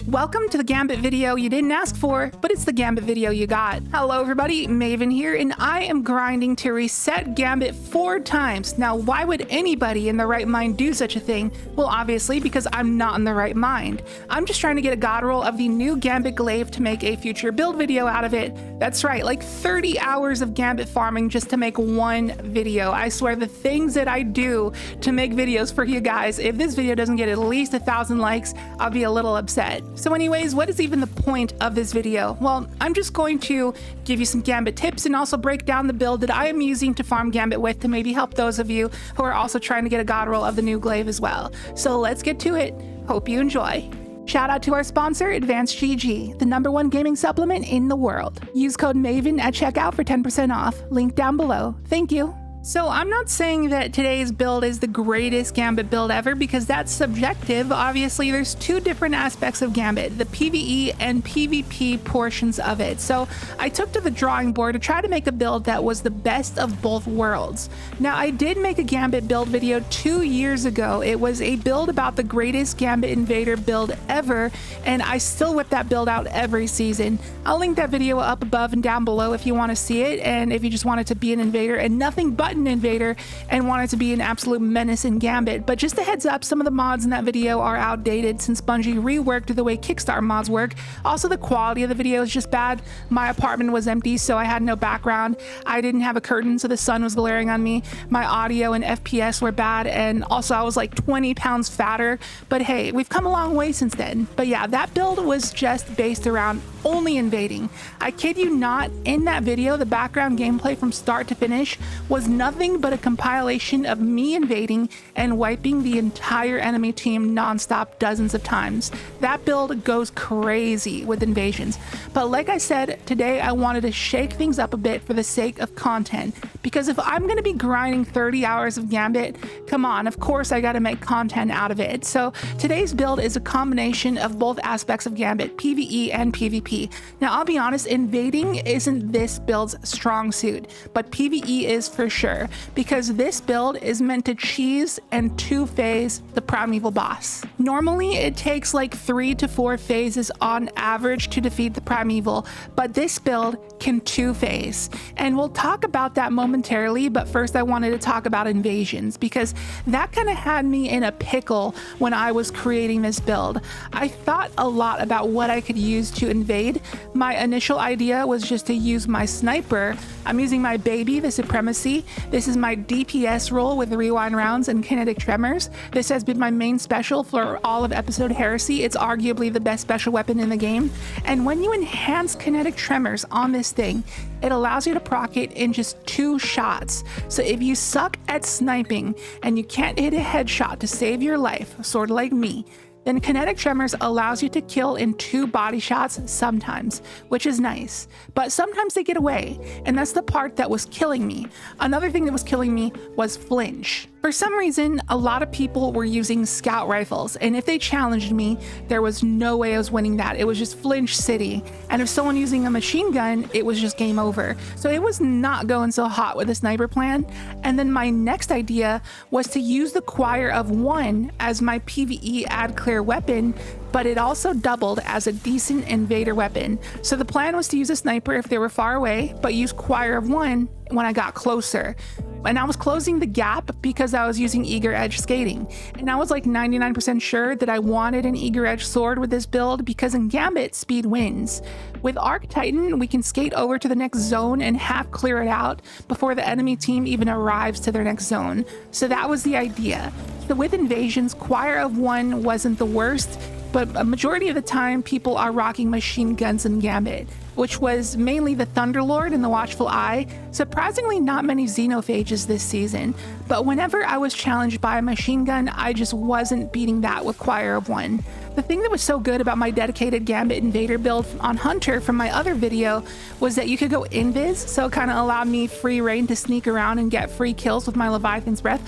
Welcome to the Gambit video you didn't ask for, but it's the Gambit video you got. Hello everybody, Maven here, and I am grinding to reset Gambit 4 times. Now, why would anybody in their right mind do such a thing? Well, obviously, because I'm not in the right mind. I'm just trying to get a god roll of the new Gambit Glaive to make a future build video out of it. That's right, like 30 hours of Gambit farming just to make one video. I swear, the things that I do to make videos for you guys, if this video doesn't get at least 1,000 likes, I'll be a little upset. So anyways, what is even the point of this video? Well, I'm just going to give you some Gambit tips and also break down the build that I am using to farm Gambit with to maybe help those of you who are also trying to get a god roll of the new glaive as well. So let's get to it. Hope you enjoy. Shout out to our sponsor, Advanced GG, the #1 gaming supplement in the world. Use code MAVEN at checkout for 10% off. Link down below. Thank you. So I'm not saying that today's build is the greatest Gambit build ever, because that's subjective. Obviously, there's two different aspects of Gambit, the PvE and PvP portions of it. So I took to the drawing board to try to make a build that was the best of both worlds. Now, I did make a Gambit build video 2 years ago. It was a build about the greatest Gambit Invader build ever, and I still whip that build out every season. I'll link that video up above and down below if you want to see it, and if you just wanted to be an invader and nothing but an invader and wanted to be an absolute menace in Gambit. But just a heads up, some of the mods in that video are outdated since Bungie reworked the way Kickstarter mods work. Also, the quality of the video is just bad. My apartment was empty, so I had no background. I didn't have a curtain, so the sun was glaring on me. My audio and FPS were bad, and also I was like 20 pounds fatter. But hey, we've come a long way since then. But yeah, that build was just based around only invading. I kid you not, in that video, the background gameplay from start to finish was nothing but a compilation of me invading and wiping the entire enemy team nonstop dozens of times. That build goes crazy with invasions. But like I said, today I wanted to shake things up a bit for the sake of content, because if I'm going to be grinding 30 hours of Gambit, come on, of course I got to make content out of it. So today's build is a combination of both aspects of Gambit, PvE and PvP. Now, I'll be honest, invading isn't this build's strong suit, but PvE is for sure, because this build is meant to cheese and 2-phase the primeval boss. Normally, it takes like 3 to 4 phases on average to defeat the primeval, but this build can 2-phase. And we'll talk about that momentarily, but first I wanted to talk about invasions, because that kind of had me in a pickle when I was creating this build. I thought a lot about what I could use to invade. My initial idea was just to use my sniper. I'm using my baby, the Supremacy. This is my DPS roll with rewind rounds and kinetic tremors. This has been my main special for all of episode Heresy. It's arguably the best special weapon in the game. And when you enhance kinetic tremors on this thing, it allows you to proc it in just 2 shots. So if you suck at sniping and you can't hit a headshot to save your life, sort of like me, then kinetic tremors allows you to kill in 2 body shots sometimes, which is nice. But sometimes they get away, and that's the part that was killing me. Another thing that was killing me was flinch. For some reason, a lot of people were using scout rifles, and if they challenged me, there was no way I was winning that. It was just flinch city. And if someone using a machine gun, it was just game over. So it was not going so hot with the sniper plan. And then my next idea was to use the Choir of One as my PvE add clear weapon, but it also doubled as a decent invader weapon. So the plan was to use a sniper if they were far away, but use Choir of One when I got closer. And I was closing the gap because I was using Eager Edge skating. And I was like 99% sure that I wanted an Eager Edge sword with this build, because in Gambit, speed wins. With Arc Titan, we can skate over to the next zone and half clear it out before the enemy team even arrives to their next zone. So that was the idea. So with invasions, Choir of One wasn't the worst, but a majority of the time people are rocking machine guns in Gambit, which was mainly the Thunderlord and the Watchful Eye. Surprisingly, not many Xenophages this season, but whenever I was challenged by a machine gun, I just wasn't beating that with Choir of One. The thing that was so good about my dedicated Gambit Invader build on Hunter from my other video was that you could go invis, so it kind of allowed me free reign to sneak around and get free kills with my Leviathan's Breath.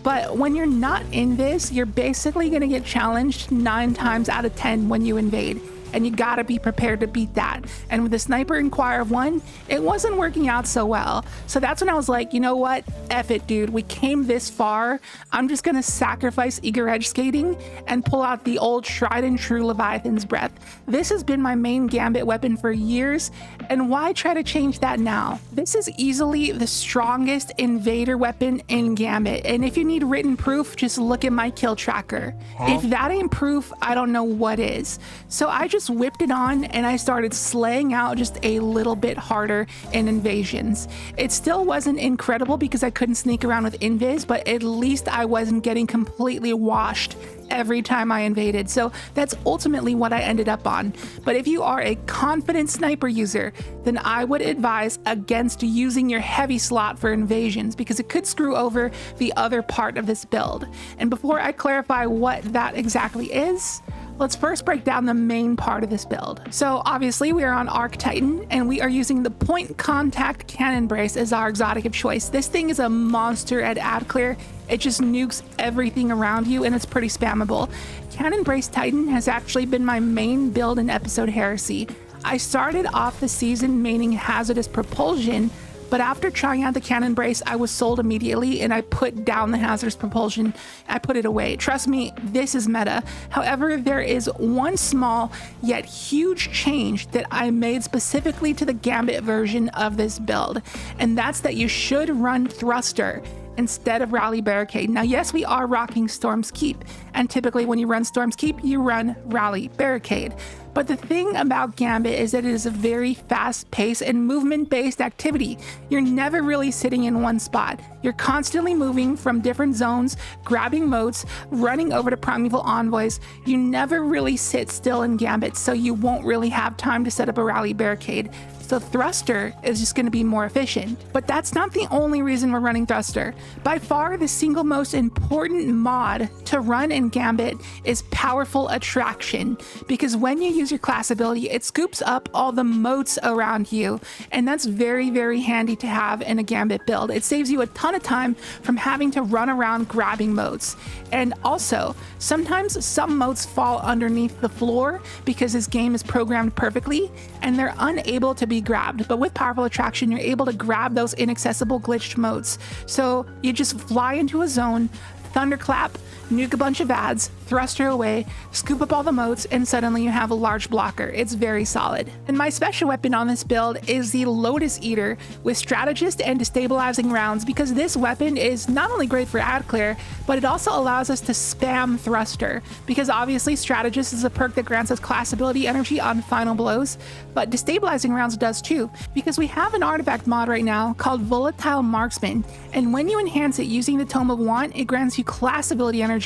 But when you're not in this, you're basically going to get challenged 9 times out of 10 when you invade. and you gotta be prepared to beat that. And with the Sniper Inquirer 1, it wasn't working out so well. So that's when I was like, you know what? F it, dude. We came this far. I'm just gonna sacrifice Eager Edge Skating and pull out the old tried and true Leviathan's Breath. This has been my main Gambit weapon for years, and why try to change that now? This is easily the strongest invader weapon in Gambit, and if you need written proof, just look at my kill tracker. If that ain't proof, I don't know what is. So I just whipped it on and I started slaying out just a little bit harder in invasions. It still wasn't incredible because I couldn't sneak around with invis, but at least I wasn't getting completely washed every time I invaded. So that's ultimately what I ended up on. But if you are a confident sniper user, then I would advise against using your heavy slot for invasions because it could screw over the other part of this build. And before I clarify what that exactly is, let's first break down the main part of this build. So obviously we are on Arc Titan and we are using the point contact cannon brace as our exotic of choice. This thing is a monster at ad clear. It just nukes everything around you and it's pretty spammable. Cannon Brace Titan has actually been my main build in Episode Heresy. I started off the season maining hazardous propulsion, but after trying out the cannon brace, I was sold immediately and I put down the hazardous propulsion. I put it away. Trust me, this is meta. However, there is one small yet huge change that I made specifically to the Gambit version of this build, and that's that you should run thruster instead of Rally Barricade. Now, yes, we are rocking Storm's Keep, and typically when you run Storm's Keep, you run Rally Barricade. But the thing about Gambit is that it is a very fast-paced and movement-based activity. You're never really sitting in one spot. You're constantly moving from different zones, grabbing motes, running over to Primeval Envoys. You never really sit still in Gambit, so you won't really have time to set up a Rally Barricade. So thruster is just going to be more efficient. But that's not the only reason we're running thruster. By far, the single most important mod to run in Gambit is Powerful Attraction, because when you use your class ability, it scoops up all the motes around you, and that's very, very handy to have in a Gambit build. It saves you a ton of time from having to run around grabbing motes. And also, sometimes some motes fall underneath the floor because this game is programmed perfectly, and they're unable to be grabbed. But with Powerful Attraction, you're able to grab those inaccessible glitched motes. So you just fly into a zone, thunderclap, nuke a bunch of ads, thruster away, scoop up all the motes, and suddenly you have a large blocker. It's very solid. And my special weapon on this build is the Lotus Eater with strategist and destabilizing rounds, because this weapon is not only great for ad clear, but it also allows us to spam thruster, because obviously strategist is a perk that grants us class ability energy on final blows, but destabilizing rounds does too, because we have an artifact mod right now called Volatile Marksman, and when you enhance it using the Tome of Want, it grants you class ability energy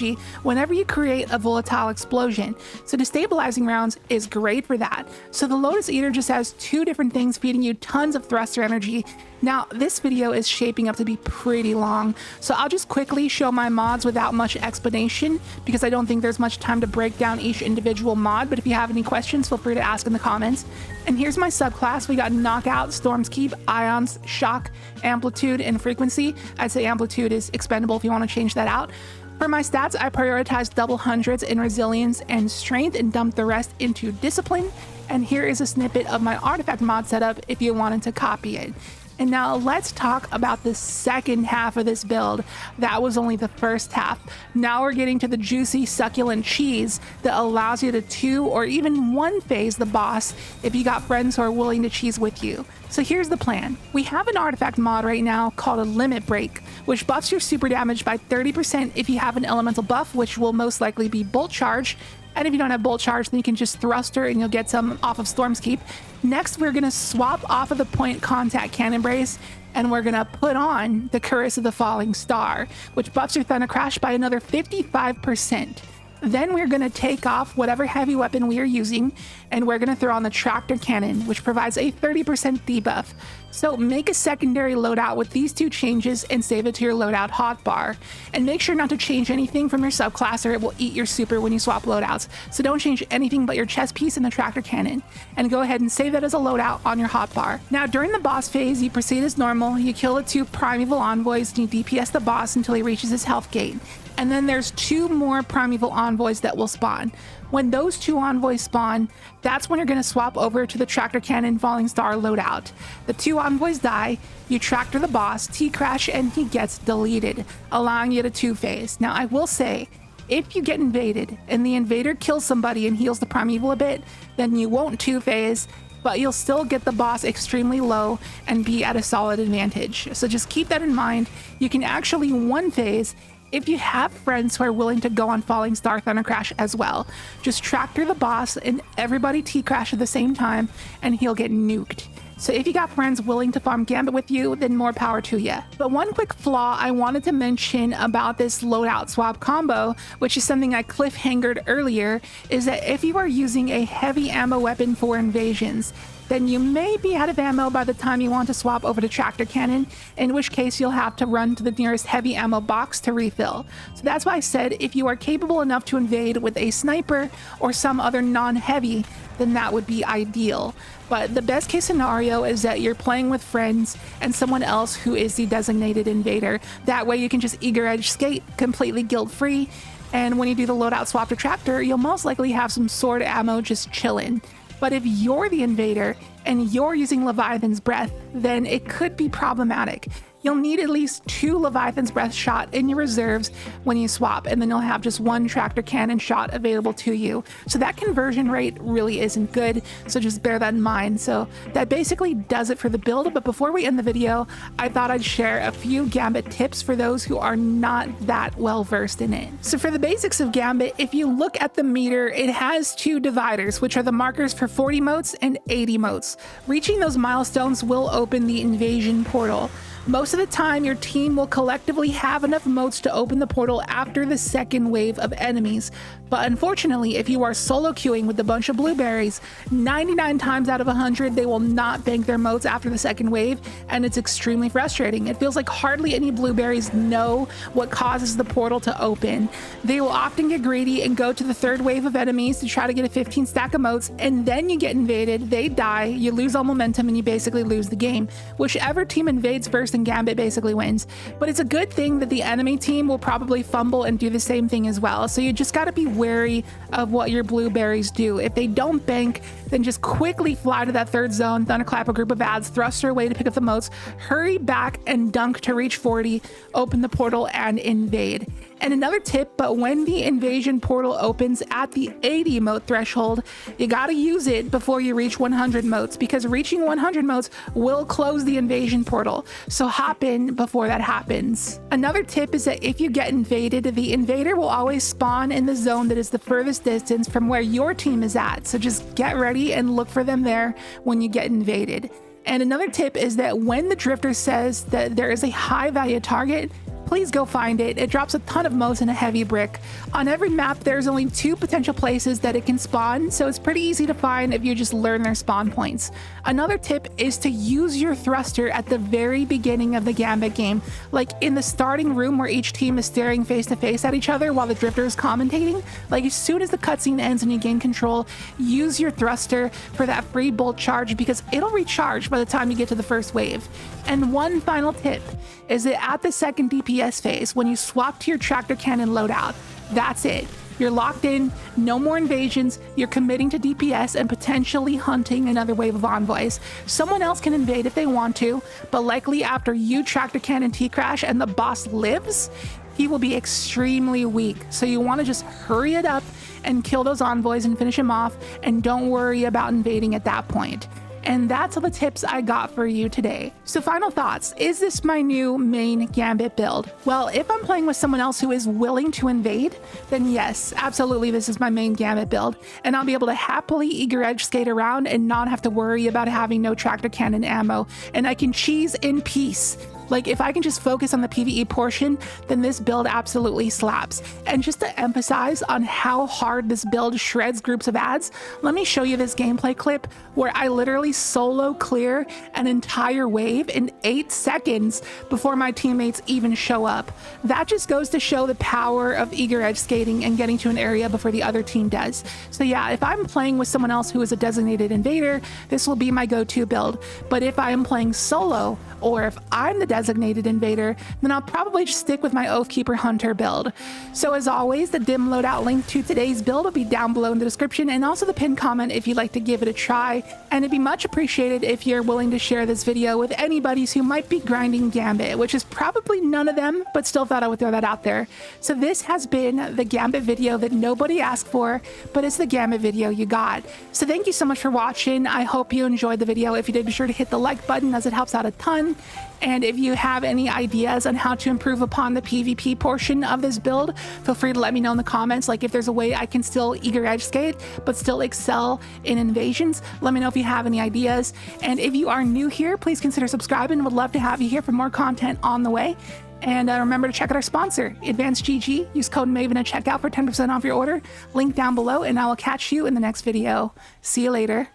whenever you create a volatile explosion. So destabilizing rounds is great for that. So the Lotus Eater just has two different things feeding you tons of thruster energy. Now, this video is shaping up to be pretty long, so I'll just quickly show my mods without much explanation because I don't think there's much time to break down each individual mod, but if you have any questions, feel free to ask in the comments. And here's my subclass. We got Knockout, Storm's Keep, Ions, Shock, Amplitude, and Frequency. I'd say Amplitude is expendable if you want to change that out. For my stats, I prioritize double hundreds in resilience and strength and dump the rest into discipline. And here is a snippet of my artifact mod setup if you wanted to copy it. And now let's talk about the second half of this build. That was only the first half. Now we're getting to the juicy, succulent cheese that allows you to 2 or even 1 phase the boss if you got friends who are willing to cheese with you. So here's the plan. We have an artifact mod right now called a Limit Break, which buffs your super damage by 30% if you have an elemental buff, which will most likely be Bolt Charge. And if you don't have Bolt Charge, then you can just thruster and you'll get some off of Storm's Keep. Next, we're going to swap off of the point contact cannon brace, and we're going to put on the Curse of the Falling Star, which buffs your Thunder Crash by another 55%. Then we're going to take off whatever heavy weapon we are using, and we're going to throw on the Tractor Cannon, which provides a 30% debuff. So make a secondary loadout with these two changes and save it to your loadout hotbar. And make sure not to change anything from your subclass or it will eat your super when you swap loadouts. So don't change anything but your chest piece and the Tractor Cannon. And go ahead and save that as a loadout on your hotbar. Now during the boss phase, you proceed as normal. You kill the 2 Primeval Envoys and you DPS the boss until he reaches his health gate. and then there's 2 more primeval envoys that will spawn. When those 2 envoys spawn, that's when you're going to swap over to the tractor cannon falling star loadout. The 2 envoys die, you tractor the boss, T-crash, and he gets deleted, allowing you to 2-phase. Now I will say, if you get invaded and the invader kills somebody and heals the primeval a bit, then you won't 2-phase, but you'll still get the boss extremely low and be at a solid advantage. So just keep that in mind. You can actually 1-phase if you have friends who are willing to go on Falling Star Thunder Crash as well. Just tractor the boss and everybody T-crash at the same time and he'll get nuked. So if you got friends willing to farm Gambit with you, then more power to you. But one quick flaw I wanted to mention about this loadout swap combo, which is something I cliffhangered earlier, is that if you are using a heavy ammo weapon for invasions, then you may be out of ammo by the time you want to swap over to tractor cannon, in which case you'll have to run to the nearest heavy ammo box to refill. So that's why I said if you are capable enough to invade with a sniper or some other non-heavy, then that would be ideal. But the best case scenario is that you're playing with friends and someone else who is the designated invader. That way you can just eager edge skate completely guilt-free, and when you do the loadout swap to tractor, you'll most likely have some sword ammo just chilling. But if you're the invader and you're using Leviathan's Breath, then it could be problematic. You'll need at least 2 Leviathan's Breath shot in your reserves when you swap, and then you'll have just 1 tractor cannon shot available to you. So that conversion rate really isn't good, so just bear that in mind. So that basically does it for the build, but before we end the video, I thought I'd share a few Gambit tips for those who are not that well versed in it. So for the basics of Gambit, if you look at the meter, it has 2 dividers, which are the markers for 40 motes and 80 motes. Reaching those milestones will open the invasion portal. Most of the time, your team will collectively have enough motes to open the portal after the second wave of enemies. But unfortunately, if you are solo queuing with a bunch of blueberries, 99 times out of 100, they will not bank their motes after the second wave, and it's extremely frustrating. It feels like hardly any blueberries know what causes the portal to open. They will often get greedy and go to the third wave of enemies to try to get a 15 stack of motes, and then you get invaded, they die, you lose all momentum, and you basically lose the game. Whichever team invades first in Gambit basically wins. But it's a good thing that the enemy team will probably fumble and do the same thing as well. So you just got to be wary of what your blueberries do. If they don't bank, then just quickly fly to that third zone, thunderclap a group of ads, thrust her away to pick up the motes, hurry back and dunk to reach 40, open the portal and invade. And another tip, but when the invasion portal opens at the 80 mote threshold, you gotta use it before you reach 100 motes, because reaching 100 motes will close the invasion portal. So hop in before that happens. Another tip is that if you get invaded, the invader will always spawn in the zone that is the furthest distance from where your team is at. So just get ready and look for them there when you get invaded. And another tip is that when the drifter says that there is a high value target, please go find it. It drops a ton of motes in a heavy brick. On every map, there's only 2 potential places that it can spawn, so it's pretty easy to find if you just learn their spawn points. Another tip is to use your thruster at the very beginning of the Gambit game, like in the starting room where each team is staring face to face at each other while the drifter is commentating. Like as soon as the cutscene ends and you gain control, use your thruster for that free bolt charge because it'll recharge by the time you get to the first wave. And one final tip is that at the second DPS phase, when you swap to your tractor cannon loadout, that's it. You're locked in, no more invasions, you're committing to DPS and potentially hunting another wave of envoys. Someone else can invade if they want to, but likely after you tractor cannon T-crash and the boss lives, he will be extremely weak. So you want to just hurry it up and kill those envoys and finish him off, and don't worry about invading at that point. And that's all the tips I got for you today. So final thoughts, is this my new main Gambit build? Well, if I'm playing with someone else who is willing to invade, then yes, absolutely this is my main Gambit build. And I'll be able to happily eager edge skate around and not have to worry about having no tractor cannon ammo. And I can cheese in peace. Like if I can just focus on the PvE portion, then this build absolutely slaps. And just to emphasize on how hard this build shreds groups of ads, let me show you this gameplay clip where I literally solo clear an entire wave in 8 seconds before my teammates even show up. That just goes to show the power of eager edge skating and getting to an area before the other team does. So yeah, if I'm playing with someone else who is a designated invader, this will be my go-to build. But if I am playing solo, or if I'm the designated invader, then I'll probably just stick with my Oathkeeper Hunter build. So as always, the dim loadout link to today's build will be down below in the description, and also the pinned comment if you'd like to give it a try. And it'd be much appreciated if you're willing to share this video with anybody who might be grinding Gambit, which is probably none of them, but still thought I would throw that out there. So this has been the Gambit video that nobody asked for, but it's the Gambit video you got. So thank you so much for watching. I hope you enjoyed the video. If you did, be sure to hit the like button as it helps out a ton. And if you have any ideas on how to improve upon the PvP portion of this build, feel free to let me know in the comments. Like if there's a way I can still eager edge skate, but still excel in invasions, let me know if you have any ideas. And if you are new here, please consider subscribing. Would love to have you here for more content on the way. And remember to check out our sponsor, Advanced GG. Use code MAVEN at checkout for 10% off your order. Link down below, and I will catch you in the next video. See you later.